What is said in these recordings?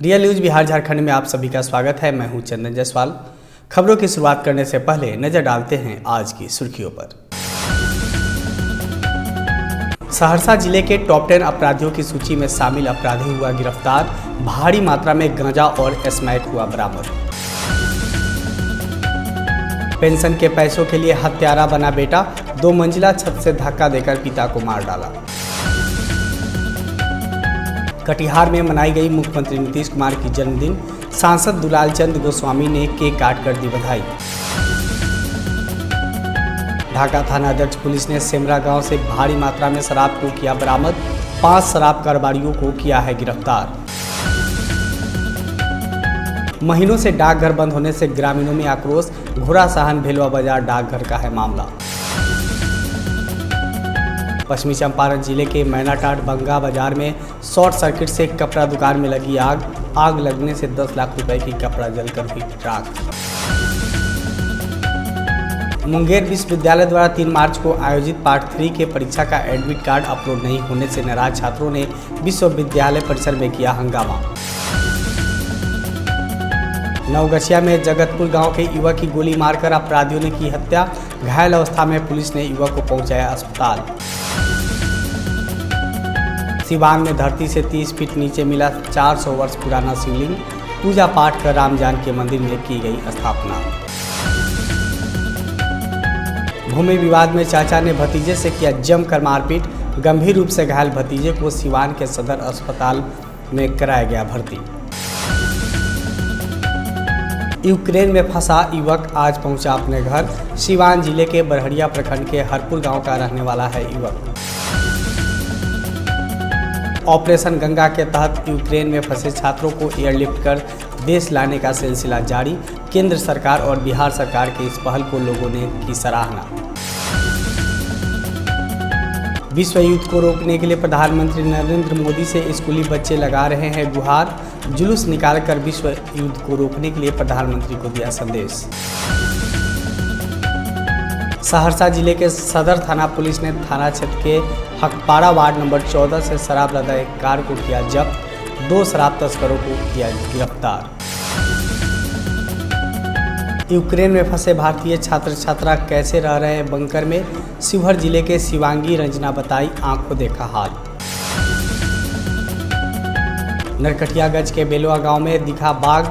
Real news Bihar Jharkhand में आप सभी का स्वागत है। मैं हूं चंदन जायसवाल। खबरों की शुरुआत करने से पहले नजर डालते हैं आज की सुर्खियों पर। सहरसा जिले के टॉप 10 अपराधियों की सूची में शामिल अपराधी हुआ गिरफ्तार। भारी मात्रा में गांजा और स्मैक हुआ बरामद। पेंशन के पैसों के लिए हत्यारा बना बेटा, 2 मंजिला छत से धक्का देकर पिता को मार डाला। कटिहार में मनाई गई मुख्यमंत्री नीतीश कुमार की जन्मदिन। सांसद दुलाल चंद गोस्वामी ने केक काट कर दी बधाई। ढाका थाना अध्यक्ष पुलिस ने सेमरा गांव से भारी मात्रा में शराब को किया बरामद। 5 शराब कारोबारियों को किया है गिरफ्तार। महीनों से डाकघर बंद होने से ग्रामीणों में आक्रोश। घोड़ासाहन भेलवा बाजार डाकघर का है मामला। पश्चिमी चंपारण जिले के मैनाटांड बंगा बाजार में शॉर्ट सर्किट से कपड़ा दुकान में लगी आग लगने से 10 लाख रुपए की कपड़ा जलकर हुई राख। मुंगेर विश्वविद्यालय द्वारा 3 मार्च को आयोजित पार्ट 3 के परीक्षा का एडमिट कार्ड अपलोड नहीं होने से नाराज छात्रों ने विश्वविद्यालय परिसर में किया हंगामा। नवगछिया में जगतपुर गांव के युवक की गोली मारकर अपराधियों ने की हत्या। घायल अवस्था में पुलिस ने युवक को पहुंचाया अस्पताल। सिवान में धरती से 30 फीट नीचे मिला 400 वर्ष पुराना शिवलिंग। पूजा पाठ कर राम जान के मंदिर में की गई स्थापना। भूमि विवाद में चाचा ने भतीजे से किया जमकर मारपीट। गंभीर रूप से घायल भतीजे को सिवान के सदर अस्पताल में कराया गया भर्ती। यूक्रेन में फंसा युवक आज पहुंचा अपने घर। सिवान जिले के बरहड़िया प्रखंड के हरपुर गांव का रहने वाला है युवक। ऑपरेशन गंगा के तहत यूक्रेन में फंसे छात्रों को एयरलिफ्ट कर देश लाने का सिलसिला जारी। केंद्र सरकार और बिहार सरकार के इस पहल को लोगों ने की सराहना। विश्व युद्ध को रोकने के लिए प्रधानमंत्री नरेंद्र मोदी से स्कूली बच्चे लगा रहे हैं गुहार। जुलूस निकालकर विश्व युद्ध को रोकने के लिए प्रधानमंत्री को दिया संदेश। सहरसा जिले के सदर थाना पुलिस ने थाना क्षेत्र के हकपाड़ा वार्ड नंबर 14 से शराब लदा एक कार को किया जब्त। 2 शराब तस्करों को किया गिरफ्तार। यूक्रेन में फंसे भारतीय छात्र छात्रा कैसे रह रहे हैं बंकर में। शिवहर जिले के शिवांगी रंजना बताई आंखों देखा हाल। नरकटियागंज के बेलवा गांव में दिखा बाघ।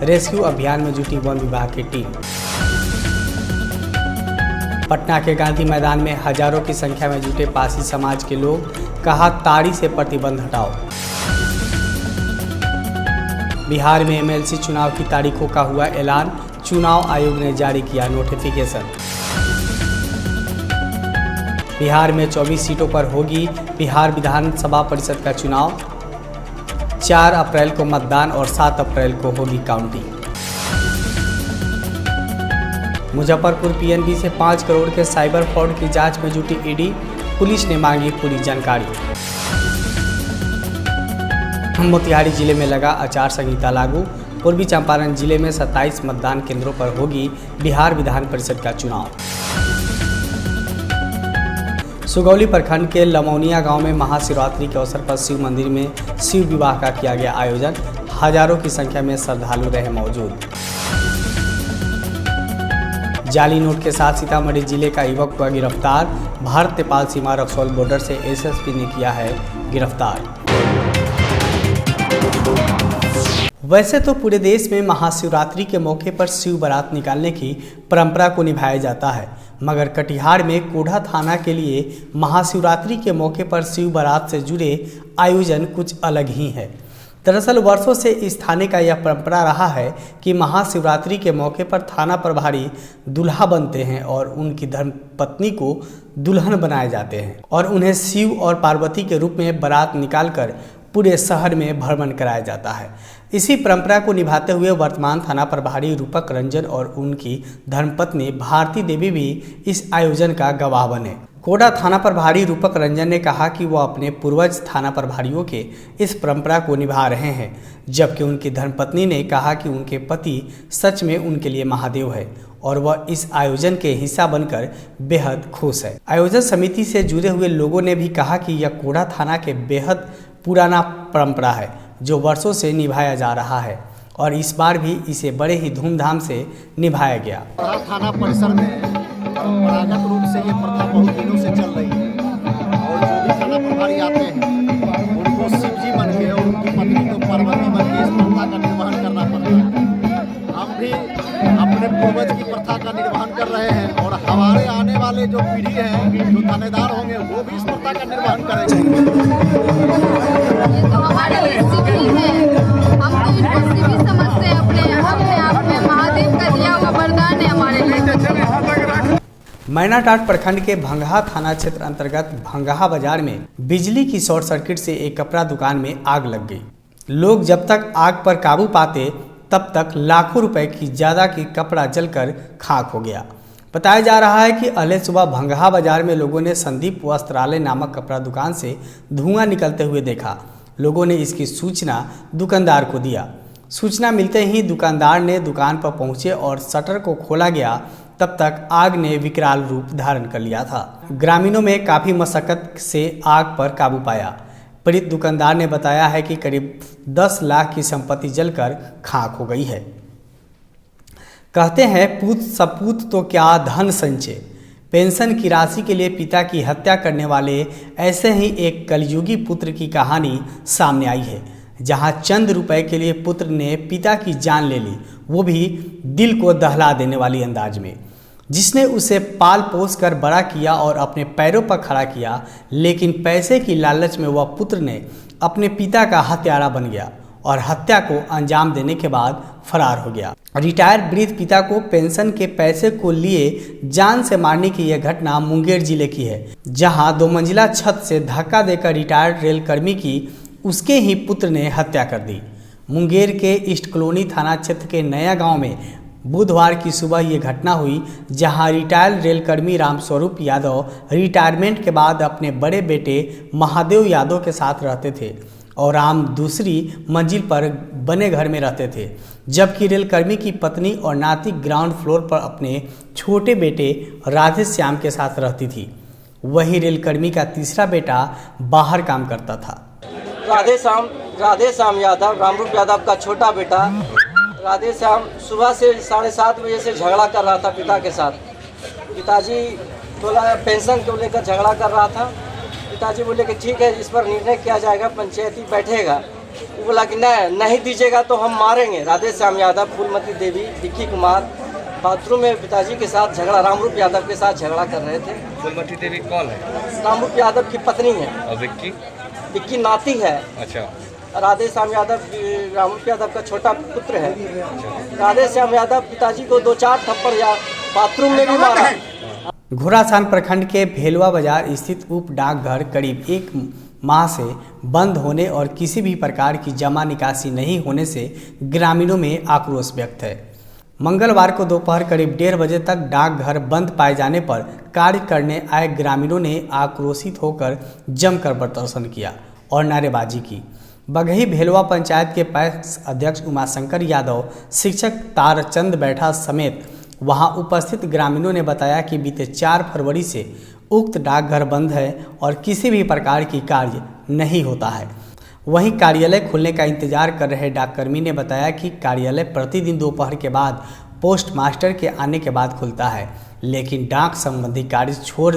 रेस्क्यू अभियान में जुटी वन विभाग की टीम। पटना के गांधी मैदान में हजारों की संख्या में जुटे पासी समाज के लोग। कहा ताड़ी से प्रतिबंध हटाओ। बिहार में एमएलसी चुनाव की तारीखों का हुआ ऐलान। चुनाव आयोग ने जारी किया नोटिफिकेशन। बिहार में 24 सीटों पर होगी बिहार विधानसभा परिषद का चुनाव। 4 अप्रैल को मतदान और 7 अप्रैल को होगी काउंटिंग। मुजफ्फरपुर पीएनबी से 5 करोड़ के साइबर फ्रॉड की जांच में जुटी ईडी। पुलिस ने मांगी पूरी जानकारी। मोतिहारी जिले में लगा आचार संहिता लागू। पूर्वी चंपारण जिले में 27 मतदान केंद्रों पर होगी बिहार विधान परिषद का चुनाव। सुगौली प्रखंड के लमौनिया गांव में महाशिवरात्रि के अवसर पर शिव मंदिर में शिव विवाह का किया गया आयोजन। हजारों की संख्या में श्रद्धालु रहे मौजूद। जाली नोट के साथ सीतामढ़ी जिले का युवक हुआ गिरफ्तार। भारत नेपाल सीमा रक्सौल बॉर्डर से एसएसपी ने किया है गिरफ्तार। वैसे तो पूरे देश में महाशिवरात्रि के मौके पर शिव बारात निकालने की परंपरा को निभाया जाता है, मगर कटिहार में कोढ़ा थाना के लिए महाशिवरात्रि के मौके पर शिव बारात से जुड़े आयोजन कुछ अलग ही है। दरअसल वर्षों से इस थाने का यह परंपरा रहा है कि महाशिवरात्रि के मौके पर थाना प्रभारी दूल्हा बनते हैं और उनकी धर्मपत्नी को दुल्हन बनाए जाते हैं और उन्हें शिव और पार्वती के रूप में बारात निकालकर पूरे शहर में भ्रमण कराया जाता है। इसी परंपरा को निभाते हुए वर्तमान थाना प्रभारी रूपक रंजन और उनकी धर्मपत्नी भारती देवी भी इस आयोजन का गवाह बने। कोड़ा थाना प्रभारी रूपक रंजन ने कहा कि वो अपने पूर्वज थाना प्रभारियों के इस परंपरा को निभा रहे हैं, जबकि उनकी धर्मपत्नी ने कहा कि उनके पति सच में उनके लिए महादेव है और वह इस आयोजन के हिस्सा बनकर बेहद खुश है। आयोजन समिति से जुड़े हुए लोगों ने भी कहा कि यह कोड़ा थाना के बेहद पुराना परंपरा है। जो वर्षों से निभाया जा रहा है और इस बार भी इसे बड़े ही धूमधाम से निभाया गया। थाना परिसर में परंपरागत रूप से ये प्रथा बहुत दिनों से चल रही है और जो भी थाना प्रभारी आते हैं उनको शिवजी बन के और उनकी पत्नी को पार्वती बन के इस प्रथा का निर्वहन करना पड़ता है। हम भी अपने पूर्वज की प्रथा का निर्वहन कर रहे हैं और हमारे आने वाले जो पीढ़ी है, जो थानेदार होंगे, वो भी इस प्रथा का निर्वहन करेंगे। ये तो हमारे लिए शिवजी है, हम तो इनको शिवजी समझते हैं। अपने आप में महादेव का दिया हुआ वरदान है हमारे लिए। मैनाटांड प्रखंड के भंगहा थाना क्षेत्र अंतर्गत भंगहा बाजार में बिजली की शॉर्ट सर्किट से एक कपड़ा दुकान में आग लग गई। लोग जब तक आग पर काबू पाते तब तक लाखों रुपए की ज्यादा की कपड़ा जलकर खाक हो गया। बताया जा रहा है कि अगले सुबह भंगहा बाजार में लोगों ने संदीप वस्त्रालय नामक कपड़ा दुकान से धुआं निकलते हुए देखा। लोगों ने इसकी सूचना दुकानदार को दिया। सूचना मिलते ही दुकानदार ने दुकान पर पहुंचे और शटर को खोला गया। तब तक आग ने विकराल रूप धारण कर लिया था। ग्रामीणों में काफ़ी मशक्कत से आग पर काबू पाया। पीड़ित दुकानदार ने बताया है कि करीब 10 लाख की संपत्ति जलकर खाक हो गई है। कहते हैं पूत सपूत तो क्या धन संचय। पेंशन की राशि के लिए पिता की हत्या करने वाले ऐसे ही एक कलयुगी पुत्र की कहानी सामने आई है, जहां चंद रुपए के लिए पुत्र ने पिता की जान ले ली, वो भी दिल को दहला देने वाली अंदाज में, जिसने उसे पाल पोस कर बड़ा किया और अपने पैरों पर खड़ा किया। लेकिन पैसे की लालच में वह पुत्र ने अपने पिता का हत्यारा बन गया और हत्या को अंजाम देने के बाद फरार हो गया। रिटायर वृद्ध पिता को पेंशन के पैसे को लिए जान से मारने की यह घटना मुंगेर जिले की है, जहां 2 मंजिला छत से धक्का देकर रिटायर्ड रेलकर्मी की उसके ही पुत्र ने हत्या कर दी। मुंगेर के ईस्ट कॉलोनी थाना क्षेत्र के नया गांव में बुधवार की सुबह ये घटना हुई, जहां रिटायर्ड रेलकर्मी रामस्वरूप यादव रिटायरमेंट के बाद अपने बड़े बेटे महादेव यादव के साथ रहते थे और राम दूसरी मंजिल पर बने घर में रहते थे, जबकि रेलकर्मी की पत्नी और नाती ग्राउंड फ्लोर पर अपने छोटे बेटे राधे श्याम के साथ रहती थी। वही रेलकर्मी का तीसरा बेटा बाहर काम करता था। राधे श्याम यादव, रामरूप यादव का छोटा बेटा राधे श्याम सुबह से 7:30 बजे से झगड़ा कर रहा था पिता के साथ। पिताजी बोला पेंशन को लेकर झगड़ा कर रहा था। पिताजी बोले कि ठीक है, इस पर निर्णय किया जाएगा, पंचायती बैठेगा। वो बोला कि नहीं दीजिएगा तो हम मारेंगे। राधे श्याम यादव, फूलमती देवी, विक्की कुमार बाथरूम में पिताजी के साथ झगड़ा, रामरूप यादव के साथ झगड़ा कर रहे थे। फूलमती देवी कौन है? रामरूप यादव की पत्नी है। और विक्की नाती है। अच्छा। राधे श्याम यादव रामरूप यादव का छोटा पुत्र है। राधे श्याम यादव पिताजी को 2-4 थप्पड़ या बाथरूम में भी मारा। घोड़ासान प्रखंड के भेलवा बाजार स्थित उप डाकघर करीब 1 माह से बंद होने और किसी भी प्रकार की जमा निकासी नहीं होने से ग्रामीणों में आक्रोश व्यक्त है। मंगलवार को दोपहर करीब 1:30 बजे तक डाकघर बंद पाए जाने पर कार्य करने आए ग्रामीणों ने आक्रोशित होकर जमकर प्रदर्शन किया और नारेबाजी की। बघई भेलवा पंचायत के पैक्स अध्यक्ष उमाशंकर यादव, शिक्षक तारचंद बैठा समेत वहां उपस्थित ग्रामीणों ने बताया कि बीते 4 फरवरी से उक्त डाकघर बंद है और किसी भी प्रकार की कार्य नहीं होता है। वहीं कार्यालय खुलने का इंतजार कर रहे डाककर्मी ने बताया कि कार्यालय प्रतिदिन दोपहर के बाद पोस्ट मास्टर के आने के बाद खुलता है, लेकिन डाक संबंधी कार्य छोड़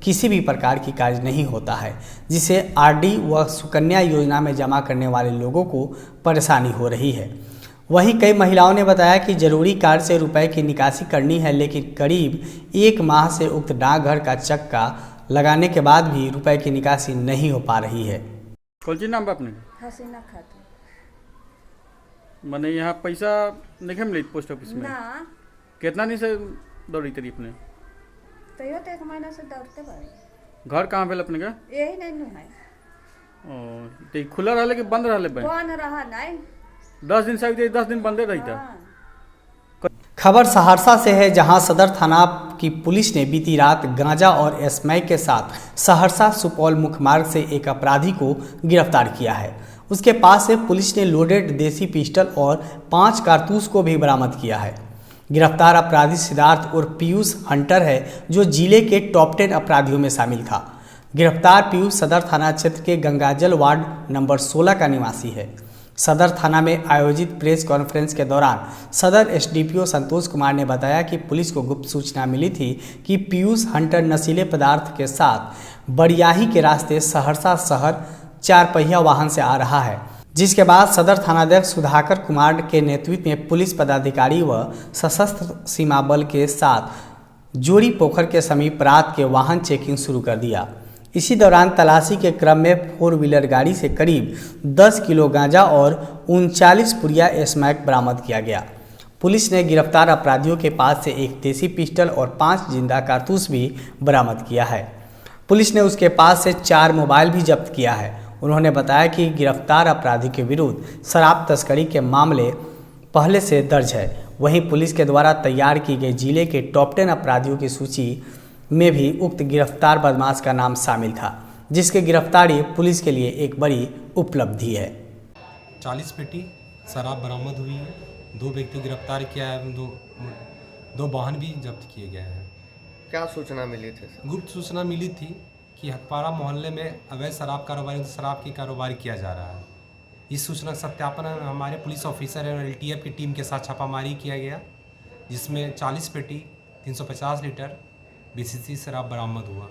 किसी भी प्रकार की कार्य नहीं होता है, जिससे आरडी व सुकन्या योजना में जमा करने वाले लोगों को परेशानी हो रही है। वहीं कई महिलाओं ने बताया कि जरूरी कार्य से रुपए की निकासी करनी है, लेकिन करीब 1 माह से उक्त डाकघर का चक्का लगाने के बाद भी रुपए की निकासी नहीं हो पा रही है। कौन सी नाम बा अपने? हसीना खातून। मने यहाँ पैसा नहीं मिली पोस्ट ऑफिस में? ना। कितना नहीं से दौड़ी तरी अपने? तैयो तो 1 महीना से दौड़ते बारी। घर कहाँ भेल अपने का? यही नहीं नु है। तो खुला रहले कि बंद रहले बैंक? बंद रहा नहीं। 10 दिन से 10 दिन बंदे रही था। खबर सहरसा से है, जहां सदर थाना की पुलिस ने बीती रात गांजा और एस्मै के साथ सहरसा सुपौल मुख्य मार्ग से एक अपराधी को गिरफ्तार किया है। उसके पास से पुलिस ने लोडेड देसी पिस्टल और 5 कारतूस को भी बरामद किया है। गिरफ्तार अपराधी सिद्धार्थ और पीयूष हंटर है, जो जिले के टॉप 10 अपराधियों में शामिल था। गिरफ्तार पीयूष सदर थाना क्षेत्र के गंगाजल वार्ड नंबर 16 का निवासी है। सदर थाना में आयोजित प्रेस कॉन्फ्रेंस के दौरान सदर एसडीपीओ संतोष कुमार ने बताया कि पुलिस को गुप्त सूचना मिली थी कि पीयूष हंटर नशीले पदार्थ के साथ बड़ियाही के रास्ते सहरसा शहर 4 पहिया वाहन से आ रहा है, जिसके बाद सदर थानाध्यक्ष सुधाकर कुमार के नेतृत्व में पुलिस पदाधिकारी व सशस्त्र सीमा बल के साथ जोड़ी पोखर के समीप रात के वाहन चेकिंग शुरू कर दिया। इसी दौरान तलाशी के क्रम में 4 व्हीलर गाड़ी से करीब 10 किलो गांजा और 39 पुड़िया स्मैक बरामद किया गया। पुलिस ने गिरफ्तार अपराधियों के पास से एक देसी पिस्टल और 5 जिंदा कारतूस भी बरामद किया है। पुलिस ने उसके पास से 4 मोबाइल भी जब्त किया है। उन्होंने बताया कि गिरफ्तार अपराधी के विरुद्ध शराब तस्करी के मामले पहले से दर्ज है। वहीं पुलिस के द्वारा तैयार की गई जिले के टॉप 10 अपराधियों की सूची में भी उक्त गिरफ्तार बदमाश का नाम शामिल था, जिसकी गिरफ्तारी पुलिस के लिए एक बड़ी उपलब्धि है। 40 पेटी शराब बरामद हुई है, 2 व्यक्ति गिरफ्तार किया है, दो वाहन भी जब्त किए गए हैं। क्या सूचना मिली थी? गुप्त सूचना मिली थी कि हटपाड़ा मोहल्ले में अवैध शराब कारोबारी शराब की कारोबारी किया जा रहा है। इस सूचना का सत्यापन हमारे पुलिस ऑफिसर और LTF की टीम के साथ छापामारी किया गया, जिसमें 40 पेटी 350 लीटर BCC शराब बरामद हुआ।